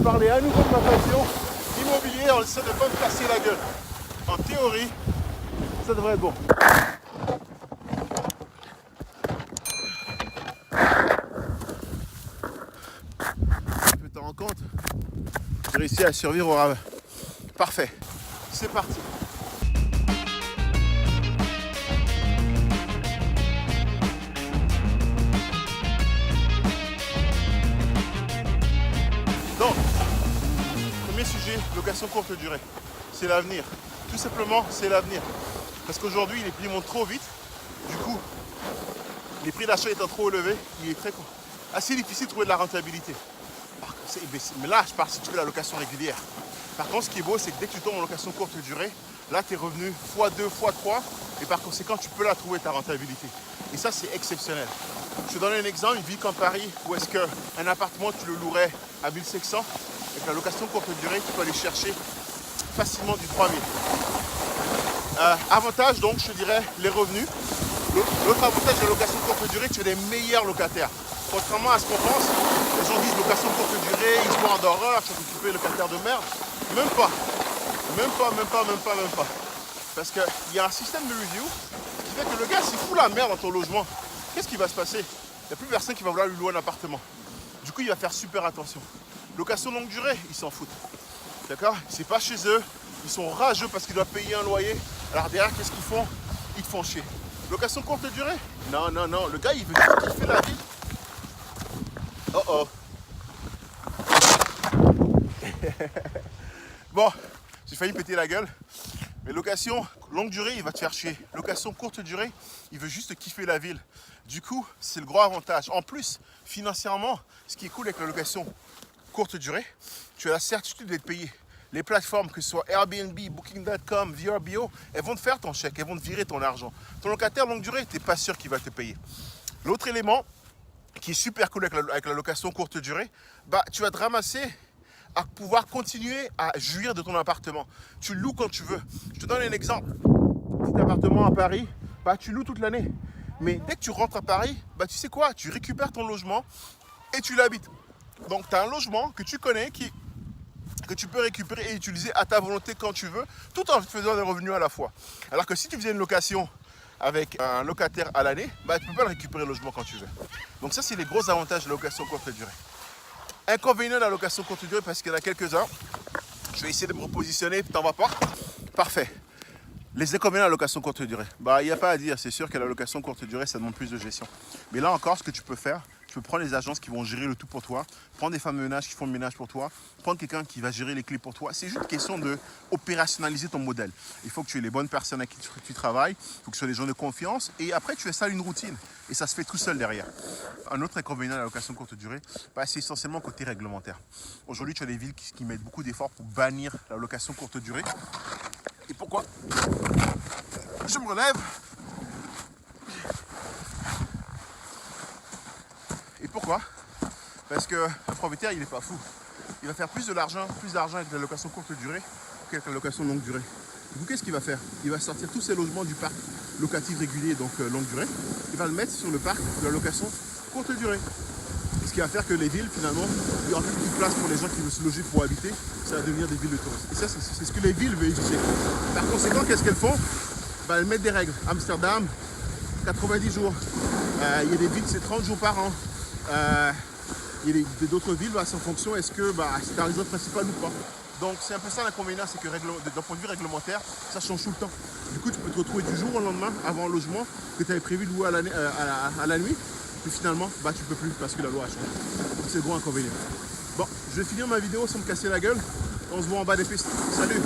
parler à nouveau de ma passion immobilier en essayant de ne pas me casser la gueule. En théorie, ça devrait être bon. Tu te rends compte? J'ai réussi à survivre au ravin. Parfait. C'est parti. Donc, premier sujet, location courte durée. C'est l'avenir. Tout simplement, c'est l'avenir. Parce qu'aujourd'hui, les prix montent trop vite. Du coup, les prix d'achat étant trop élevés, il est assez difficile de trouver de la rentabilité. Mais là, je parle si tu fais la location régulière. Par contre, ce qui est beau, c'est que dès que tu tombes en location courte durée, là, tes revenus x2, x3, et par conséquent, tu peux la trouver, ta rentabilité. Et ça, c'est exceptionnel. Je te donne un exemple, une ville comme Paris, où est-ce qu'un appartement, tu le louerais à 1500, avec la location courte durée, tu peux aller chercher facilement du 3000. Avantage, donc, je te dirais, les revenus. L'autre avantage de la location courte durée, tu as des meilleurs locataires. Contrairement à ce qu'on pense, les gens disent location courte durée, histoire d'horreur, tu vas t'occuper de locataires de merde. Même pas. Parce qu'il y a un système de review qui fait que le gars, s'il fout la merde dans ton logement, qu'est-ce qui va se passer? Il n'y a plus personne qui va vouloir lui louer un appartement. Du coup, il va faire super attention. Location longue durée, ils s'en foutent. D'accord? C'est pas chez eux. Ils sont rageux parce qu'ils doivent payer un loyer. Alors derrière, qu'est-ce qu'ils font? Ils te font chier. Location courte durée? Non. Le gars, il veut juste kiffer la vie. Oh. Bon, j'ai failli péter la gueule. Mais location longue durée, il va te faire chier. Location courte durée, il veut juste kiffer la ville. Du coup, c'est le gros avantage. En plus, financièrement, ce qui est cool avec la location courte durée, tu as la certitude d'être payé. Les plateformes, que ce soit Airbnb, Booking.com, VRBO, elles vont te faire ton chèque, elles vont te virer ton argent. Ton locataire longue durée, tu n'es pas sûr qu'il va te payer. L'autre élément qui est super cool avec la location courte durée, tu vas te ramasser à pouvoir continuer à jouir de ton appartement. Tu le loues quand tu veux. Je te donne un exemple. Petit appartement à Paris, tu loues toute l'année. Mais dès que tu rentres à Paris, tu sais quoi? Tu récupères ton logement et tu l'habites. Donc tu as un logement que tu connais que tu peux récupérer et utiliser à ta volonté quand tu veux, tout en faisant des revenus à la fois. Alors que si tu faisais une location avec un locataire à l'année, tu ne peux pas le récupérer le logement quand tu veux. Donc ça, c'est les gros avantages de la location courte durée. Inconvénient de la location courte durée, parce qu'il y en a quelques-uns. Je vais essayer de me repositionner, tu t'en vas pas. Parfait. Les inconvénients de la location courte durée. Il n'y a pas à dire, c'est sûr que la location courte durée, ça demande plus de gestion. Mais là encore, ce que tu peux faire, tu peux prendre les agences qui vont gérer le tout pour toi, prendre des femmes de ménage qui font le ménage pour toi, prendre quelqu'un qui va gérer les clés pour toi. C'est juste une question de opérationnaliser ton modèle. Il faut que tu aies les bonnes personnes avec qui tu travailles, il faut que ce soit des gens de confiance, et après tu installes une routine. Et ça se fait tout seul derrière. Un autre inconvénient de la location courte durée, c'est essentiellement côté réglementaire. Aujourd'hui, tu as des villes qui mettent beaucoup d'efforts pour bannir la location courte durée. Et pourquoi? Je me relève. Et pourquoi? Parce que le propriétaire, il n'est pas fou. Il va faire plus d'argent avec la location courte durée qu'avec la location longue durée. Du coup, qu'est-ce qu'il va faire? Il va sortir tous ses logements du parc locatif régulier, donc longue durée. Il va le mettre sur le parc de la location courte durée. Ce qui va faire que les villes, finalement, il n'y aura plus de place pour les gens qui veulent se loger pour habiter. Ça va devenir des villes de tourisme. Et ça, c'est ce que les villes veulent éviter. Par conséquent, qu'est-ce qu'elles font? Elles mettent des règles. Amsterdam, 90 jours. Il y a des villes, c'est 30 jours par an. Il y a d'autres villes, c'est en fonction, est-ce que c'est ta résidence principale ou pas. Donc c'est un peu ça l'inconvénient, c'est que d'un point de vue réglementaire, ça change tout le temps. Du coup, tu peux te retrouver du jour au lendemain, avant un logement que tu avais prévu de louer à la nuit. Puis finalement, tu peux plus parce que la loi a changé. Donc c'est le gros inconvénient. Bon, je vais finir ma vidéo sans me casser la gueule. On se voit en bas des pistes. Salut!